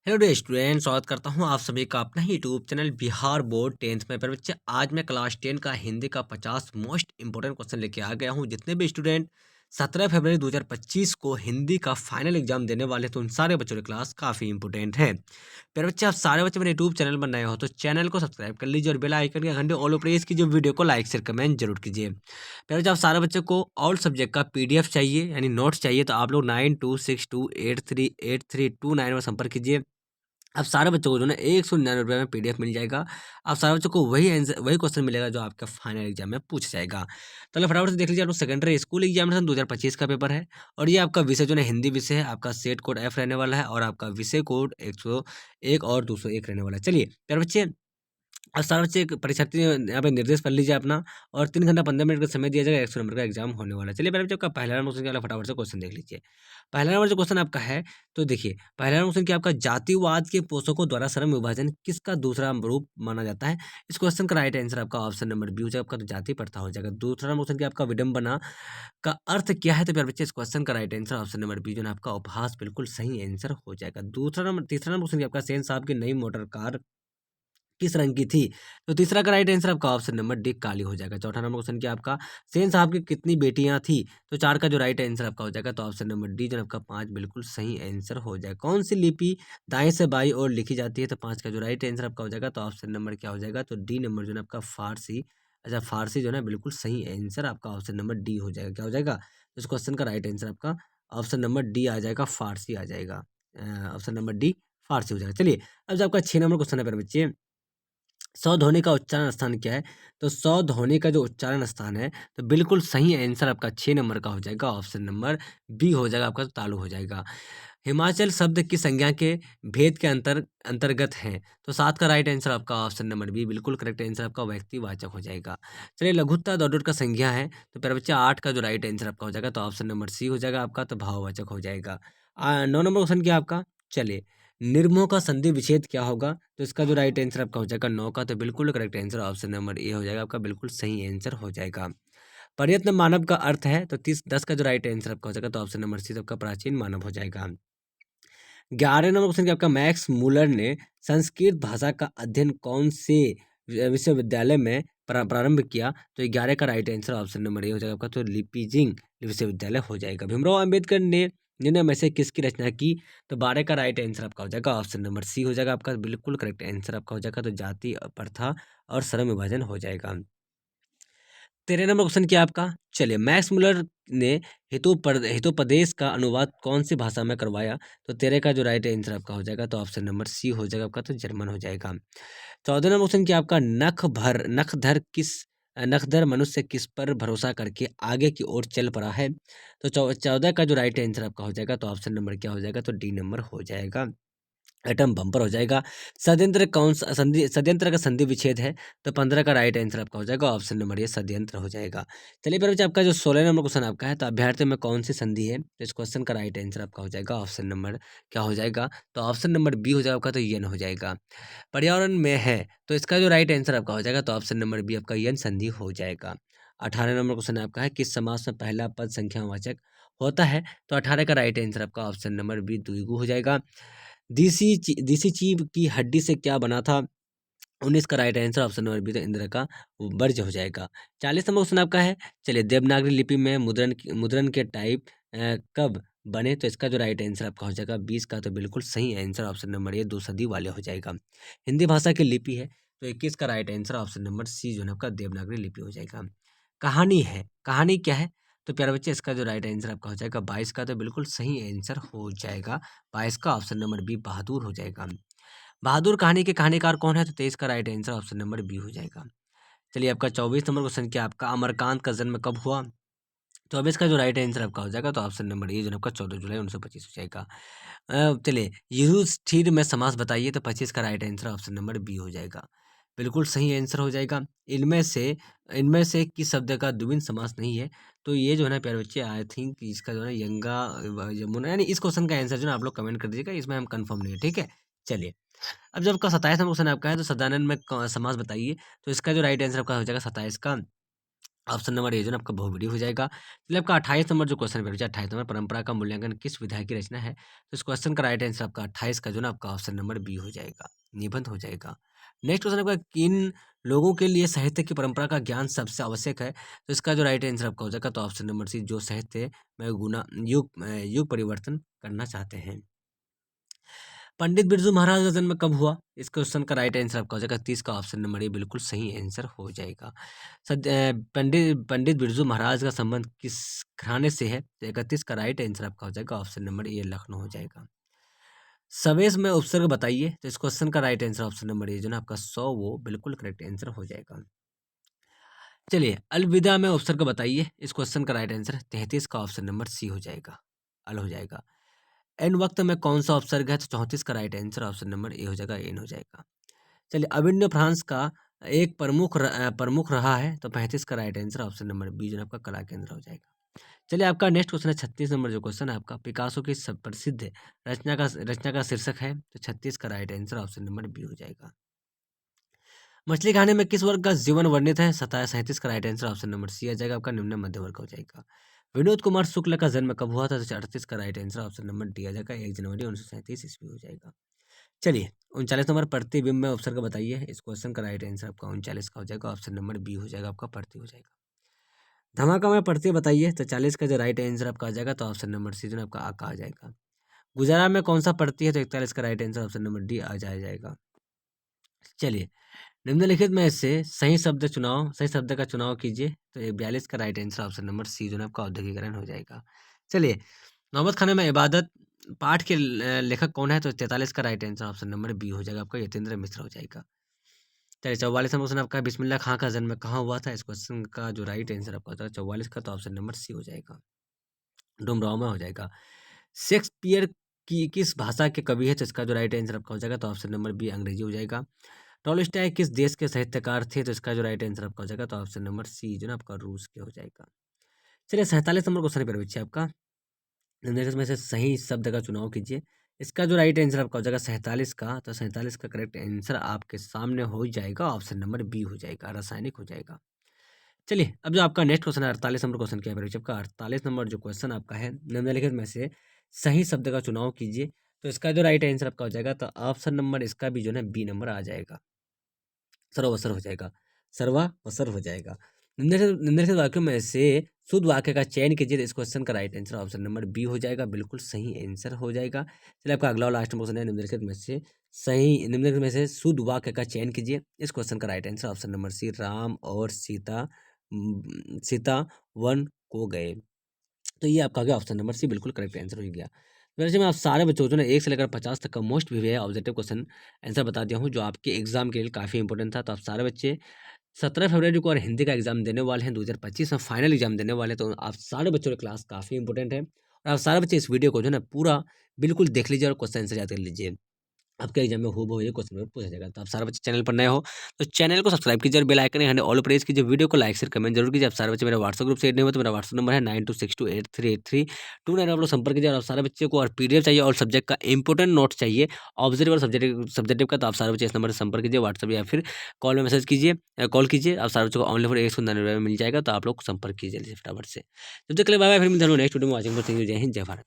Hello dear student, स्वागत करता हूं आप सभी का अपना ही YouTube channel Bihar board 10th में। पर बच्चे आज मैं क्लास 10 का हिंदी का 50 मोस्ट इंपोर्टेंट क्वेश्चन लेके आ गया हूं। जितने भी स्टूडेंट 17 फरवरी 2025 को हिंदी का फाइनल एग्जाम देने वाले हैं, तो उन सारे बच्चों की क्लास काफ़ी इंपोर्टेंट है। पर बच्चे आप सारे बच्चे मेरे यूट्यूब चैनल पर नए हो तो चैनल को सब्सक्राइब कर लीजिए और बेल आइकन के घंटे ऑल प्रेस कीजिए। वीडियो को लाइक शेयर कमेंट जरूर कीजिए। पर बच्चे आप सारे बच्चों को ऑल सब्जेक्ट का पीडीएफ चाहिए यानी नोट्स चाहिए, तो आप लोग 9262838329 में संपर्क कीजिए। अब सारे बच्चों को जो है ना ₹199 में पीडीएफ मिल जाएगा। अब सारे बच्चों को वही क्वेश्चन मिलेगा जो आपका फाइनल एग्जाम में पूछा जाएगा। तो चलो फटाफट से देख लीजिए, आप लोग सेकेंडरी स्कूल एग्जामिनेशन 2025 का पेपर है और ये आपका विषय जो है हिंदी विषय है। आपका सेट कोड एफ रहने वाला है और आपका विषय कोड 101 और 201 रहने वाला है। चलिए प्यारे बच्चे, अब सारे बच्चे एक परीक्षार्थी यहाँ पे निर्देश पढ़ लीजिए अपना, और 3 घंटा 15 मिनट का समय दिया जाएगा। 100 नंबर का एग्जाम होने वाला है। चलिए पहले बच्चों का पहला नंबर क्वेश्चन क्या है, फटाफट से क्वेश्चन देख लीजिए। पहला नंबर जो क्वेश्चन आपका है, तो देखिए पहला नंबर क्वेश्चन क्या आपका, जातिवाद के पोषकों द्वारा श्रम विभाजन किसका दूसरा रूप माना जाता है। इस क्वेश्चन का राइट आंसर आपका ऑप्शन नंबर बी हो जाएगा, आपका तो जाति प्रथा हो जाएगा। दूसरा नंबर क्वेश्चन क्या आपका, विडंबना का अर्थ क्या है, तो प्यारे बच्चे इस क्वेश्चन का right answer option number B जो है आपका उपहास, बिल्कुल सही आंसर हो जाएगा। तीसरा नंबर क्वेश्चन क्या आपका, सेन साहब की नई मोटर कार किस रंग की थी, तो तीसरा का राइट आंसर आपका ऑप्शन नंबर डी काली हो जाएगा। चौथा नंबर क्वेश्चन क्या आपका, सेन साहब की कितनी बेटियां थी, तो 4 का जो राइट आंसर आपका हो जाएगा, तो ऑप्शन नंबर डी जो आपका 5 बिल्कुल सही आंसर हो जाएगा। कौन सी लिपि दाएं से बाईं ओर लिखी जाती है, तो 5 का जो राइट आंसर आपका हो जाएगा, तो ऑप्शन नंबर क्या हो जाएगा, तो डी नंबर जो है आपका फारसी। अच्छा, फारसी जो है बिल्कुल सही आंसर आपका ऑप्शन नंबर डी हो जाएगा। क्या हो जाएगा, तो इस क्वेश्चन का राइट आंसर आपका ऑप्शन नंबर डी आ जाएगा, फारसी आ जाएगा। ऑप्शन नंबर डी फारसी हो जाएगा। चलिए अब जो आपका 6 नंबर क्वेश्चन है मेरे बच्चे, सौध्वनि का उच्चारण स्थान क्या है, तो सौध्वनि का जो उच्चारण स्थान है, तो बिल्कुल सही आंसर आपका 6 नंबर का हो जाएगा, ऑप्शन नंबर बी हो जाएगा आपका, तो तालु हो जाएगा। हिमाचल शब्द की संज्ञा के भेद के अंतर्गत है, तो 7 का राइट आंसर आपका ऑप्शन नंबर बी बिल्कुल करेक्ट आंसर आपका व्यक्तिवाचक हो जाएगा। चलिए लघुत्ता दौड़ुट का संज्ञा है, तो प्यारे बच्चा 8 का जो राइट आंसर आपका हो जाएगा, तो ऑप्शन नंबर सी हो जाएगा आपका, तो भाववाचक हो जाएगा। 9 नंबर क्वेश्चन क्या आपका, चलिए निर्मोह का संधि विच्छेद क्या होगा, तो इसका जो राइट आंसर आपका हो जाएगा 9 का, तो बिल्कुल correct answer option number A हो जाएगा आपका, बिल्कुल सही आंसर हो जाएगा। प्रयत्न मानव का अर्थ है, तो 10 का जो राइट आंसर आपका हो जाएगा, तो ऑप्शन नंबर सी आपका प्राचीन मानव हो जाएगा। 11 नंबर क्वेश्चन क्या आपका, मैक्स मूलर ने संस्कृत भाषा का अध्ययन कौन से विश्वविद्यालय में प्रारंभ किया, तो 11 का right answer option number A हो जाएगा आपका, तो लिपिजिंग विश्वविद्यालय हो जाएगा। भीमराव अंबेडकर ने निम्न में से किसकी रचना की, तो 12 का राइट आंसर आपका हो जाएगा, ऑप्शन नंबर सी हो जाएगा आपका, बिल्कुल करेक्ट आंसर आपका हो जाएगा, तो जाति प्रथा और श्रम विभाजन हो जाएगा। 13 नंबर क्वेश्चन क्या आपका, चलिए मैक्स मुलर ने हितोपदेश का अनुवाद कौन सी भाषा में करवाया, तो 13 का जो राइट आंसर आपका हो जाएगा, तो ऑप्शन नंबर सी हो जाएगा आपका, तो जर्मन हो जाएगा। 14 नंबर क्वेश्चन क्या आपका, नखधर मनुष्य किस पर भरोसा करके आगे की ओर चल पड़ा है, तो 14 का जो राइट आंसर आपका हो जाएगा, तो ऑप्शन नंबर क्या हो जाएगा, तो डी नंबर हो जाएगा, एटम बम्पर हो जाएगा। षड्यंत्र का संधि विच्छेद है, तो 15 का राइट आंसर आपका हो जाएगा, ऑप्शन नंबर ये षड्यंत्र हो जाएगा। चलिए फिर बच्चे आपका जो 16 नंबर क्वेश्चन आपका है, तो अभ्यर्थी में कौन सी संधि है, तो इस क्वेश्चन का राइट आंसर आपका हो जाएगा, ऑप्शन नंबर क्या हो जाएगा, तो ऑप्शन नंबर बी हो जाएगा आपका, तो यन हो जाएगा। पर्यावरण में है, तो इसका जो राइट आंसर आपका हो जाएगा, तो ऑप्शन नंबर बी आपका यन संधि हो जाएगा। 18 नंबर क्वेश्चन आपका है, किस समास में पहला पद संख्यावाचक होता है, तो 18 का राइट आंसर आपका ऑप्शन नंबर बी द्विगु हो जाएगा। देसी चीव की हड्डी से क्या बना था, 19 का right answer option number B, तो इंद्र का वर्ज हो जाएगा। 40 नंबर क्वेश्चन आपका है, चलिए देवनागरी लिपि में मुद्रण के टाइप कब बने, तो इसका जो राइट आंसर आपका हो जाएगा 20 का, तो बिल्कुल सही आंसर ऑप्शन नंबर ये 2 सदी वाले हो जाएगा। हिंदी भाषा की लिपि है, तो 21 का right answer option number C जो है आपका देवनागरी लिपि हो जाएगा। कहानी है, कहानी क्या है, तो प्यारे बच्चे इसका जो राइट आंसर आपका हो जाएगा 22 का, तो बिल्कुल सही आंसर हो जाएगा 22 का, ऑप्शन नंबर बी बहादुर हो जाएगा। बहादुर कहानी के कहानीकार कौन है, तो 23 का right answer option number B हो जाएगा। चलिए आपका 24 नंबर क्वेश्चन क्या आपका, अमरकांत का जन्म कब हुआ, 24 का जो राइट आंसर आपका हो जाएगा, तो ऑप्शन नंबर ए जो आपका 14 जुलाई 1925 हो जाएगा। चलिए युधिष्ठिर में समास बताइए, तो 25 का right answer option number B हो जाएगा, बिल्कुल सही आंसर हो जाएगा। इनमें से किस शब्द का द्विविध समास नहीं है, तो ये जो है ना प्यारे बच्चे, आई थिंक इसका जो है ना यंगा यमुना, यानी इस क्वेश्चन का आंसर जो है ना आप लोग कमेंट कर दीजिएगा, इसमें हम कंफर्म नहीं है, ठीक है। चलिए अब जब आपका 27 नंबर क्वेश्चन आपका है, तो सदानंद में समास बताइए, तो इसका जो राइट आंसर आपका हो जाएगा 27 का, ऑप्शन नंबर ए जो है आपका बहुविधि हो जाएगा। चलिए आपका 28 नंबर जो क्वेश्चन है 28 नंबर, परंपरा का मूल्यांकन किस विधाय की रचना है? तो इस क्वेश्चन का राइट आंसर आपका 28 का जो है ना आपका ऑप्शन नंबर बी हो जाएगा, निबंध हो जाएगा। नेक्स्ट क्वेश्चन आपका, किन लोगों के लिए साहित्य की परंपरा का ज्ञान सबसे आवश्यक है? तो इसका जो राइट आंसर आपका हो जाएगा तो ऑप्शन नंबर सी, जो साहित्य में युग परिवर्तन करना चाहते हैं। पंडित बिरजू महाराज का जन्म कब हुआ? इस क्वेश्चन का राइट आंसर आपका हो जाएगा 30 का ऑप्शन नंबर ए बिल्कुल सही आंसर हो जाएगा। पंडित पंडित बिरजू महाराज का संबंध किस घराने से है? तो 31 का राइट आंसर आपका हो जाएगा ऑप्शन नंबर ए लखनऊ हो जाएगा। सवेश में उपसर्ग बताइए, तो इस क्वेश्चन का right answer option number A जो ना आपका 100 वो बिल्कुल करेक्ट आंसर हो जाएगा। चलिए, अलविदा में उपसर्ग बताइए, इस क्वेश्चन का राइट आंसर 33 का ऑप्शन नंबर सी हो जाएगा, अल हो जाएगा। एन वक्त में कौन सा उपसर्ग है? तो 34 का right answer option number A हो जाएगा, एन हो जाएगा। चलिए, अविन्य फ्रांस का एक प्रमुख रहा है, तो 35 का right answer option number B जो है आपका कला केंद्र हो जाएगा। चलिए, आपका नेक्स्ट क्वेश्चन है 36 नंबर जो क्वेश्चन है आपका, पिकासो की सब प्रसिद्ध रचना का शीर्षक है, तो 36 का right answer option number B हो जाएगा। मछली खाने में किस वर्ग का जीवन वर्णित है? 37 का right answer option number C आ जाएगा, आपका निम्न मध्य वर्ग हो जाएगा। विनोद कुमार शुक्ल का जन्म कब हुआ था? तो 38 का right answer option number D आ जाएगा, 1 जनवरी 1937 ईस्वी हो जाएगा। चलिए, 39 नंबर प्रतिबिंब में उपसर्ग बताइए, इस क्वेश्चन का राइट आंसर आपका 39 का हो जाएगा, ऑप्शन नंबर बी हो जाएगा, आपका प्रति हो जाएगा। धमाका में प्रति बताइए, तो 40 का जो राइट आंसर आपका आ जाएगा, तो ऑप्शन नंबर सी जो है आपका आ जाएगा। गुजारा में कौन सा प्रति है? तो 41 का right answer option number D आ जाएगा। चलिए, निम्नलिखित में से सही शब्द का चुनाव कीजिए, तो 42 का right answer option number C जो है आपका औद्योगिकरण हो जाएगा। चलिए, मोहम्मद खाना में इबादत पाठ के लेखक कौन है? तो 43 का right answer option number B हो जाएगा, आपका यतेंद्र मिश्र हो जाएगा। चलिए, 44 नंबर क्वेश्चन आपका, बिस्मिल्लाह खां का जन्म कहाँ हुआ था? इस क्वेश्चन का जो राइट आंसर आपका होता है 44 का, तो ऑप्शन नंबर सी हो जाएगा, डुमराव में हो जाएगा। शेक्सपियर की किस भाषा के कवि है? तो इसका जो राइट आंसर आपका हो जाएगा, तो ऑप्शन नंबर बी अंग्रेजी हो जाएगा। टॉलस्टॉय किस देश के साहित्यकार थे? तो इसका जो राइट आंसर आपका हो जाएगा, तो ऑप्शन नंबर सी जो ना आपका रूस के हो जाएगा। चलिए, 47 नंबर क्वेश्चन पर बच्चे आपका, निम्नलिखित में से सही शब्द का चुनाव कीजिए, इसका जो राइट आंसर आपका हो जाएगा 47 का, तो 47 का करेक्ट आंसर आपके सामने हो जाएगा, ऑप्शन नंबर बी हो जाएगा, रासायनिक हो जाएगा। चलिए, अब जो आपका नेक्स्ट क्वेश्चन है 48 नंबर क्वेश्चन क्या है बच्चे आपका, 48 नंबर जो क्वेश्चन आपका है, निम्नलिखित में से सही शब्द का चुनाव कीजिए, तो इसका जो राइट आंसर आपका हो जाएगा, तो ऑप्शन नंबर इसका भी जो है बी नंबर आ जाएगा, सर्वअवसर हो जाएगा, सर्वावसर हो जाएगा। निम्नलिखित वाक्यों में से शुद्ध वाक्य का चयन कीजिए, तो इस क्वेश्चन का right answer option number B हो जाएगा, बिल्कुल सही आंसर हो जाएगा। चलिए, आपका अगला और लास्ट क्वेश्चन है, निम्नलिखित में से शुद्ध वाक्य का चयन कीजिए, इस क्वेश्चन का right answer option number C, Ram और सीता वन को गए, तो ये आपका गया ऑप्शन नंबर सी, बिल्कुल करेक्ट आंसर हो गया। वैसे मैं आप सारे बच्चों को जो ना 1 से लेकर 50 तक का most VVI objective question answer बता दिया हूँ, जो आपके एग्जाम के लिए काफ़ी इंपॉर्टेंट था। तो आप सारे बच्चे 17 फरवरी को और हिंदी का एग्जाम देने वाले हैं, 2025 में फाइनल एग्जाम देने वाले हैं, तो आप सारे बच्चों की क्लास काफ़ी इंपॉर्टेंट है, और आप सारे बच्चे इस वीडियो को जो है ना पूरा बिल्कुल देख लीजिए और क्वेश्चन आंसर याद कर लीजिए। आपके एग्जाम में हूबहू ये क्वेश्चन पेपर पूछा जाएगा। तो आप सारे बच्चे चैनल पर नए हो तो चैनल को सब्सक्राइब कीजिए और बेल आइकन घंटे ऑल प्रेस कीजिए, वीडियो को लाइक शेयर कमेंट जरूर कीजिए। आप सारे बच्चे मेरे व्हाट्सएप ग्रुप से ऐड नहीं हो तो मेरा व्हाट्सएप नंबर है 9262838329, आप लोग संपर्क कीजिए। और आप सारे बच्चे को और पीडीएफ चाहिए और सब्जेक्ट का इंपॉर्टेंट नोट चाहिए ऑब्जर्व और सब्जेक्टिव का, तो आप सारे बच्चे इस नंबर से संपर्क कीजिए, व्हाट्सएप या फिर कॉल में मैसेज कीजिए, कॉल कीजिए। आप सारे बच्चों को ऑनलाइन फॉर 199 में मिल जाएगा, तो आप लोग संपर्क कीजिए फटाफट से। जब तक के लिए बाय बाय, फिर मिलते हैं नेक्स्ट वीडियो में। वॉचिंग फॉर, थैंक यू, जय हिंद, जय भारत।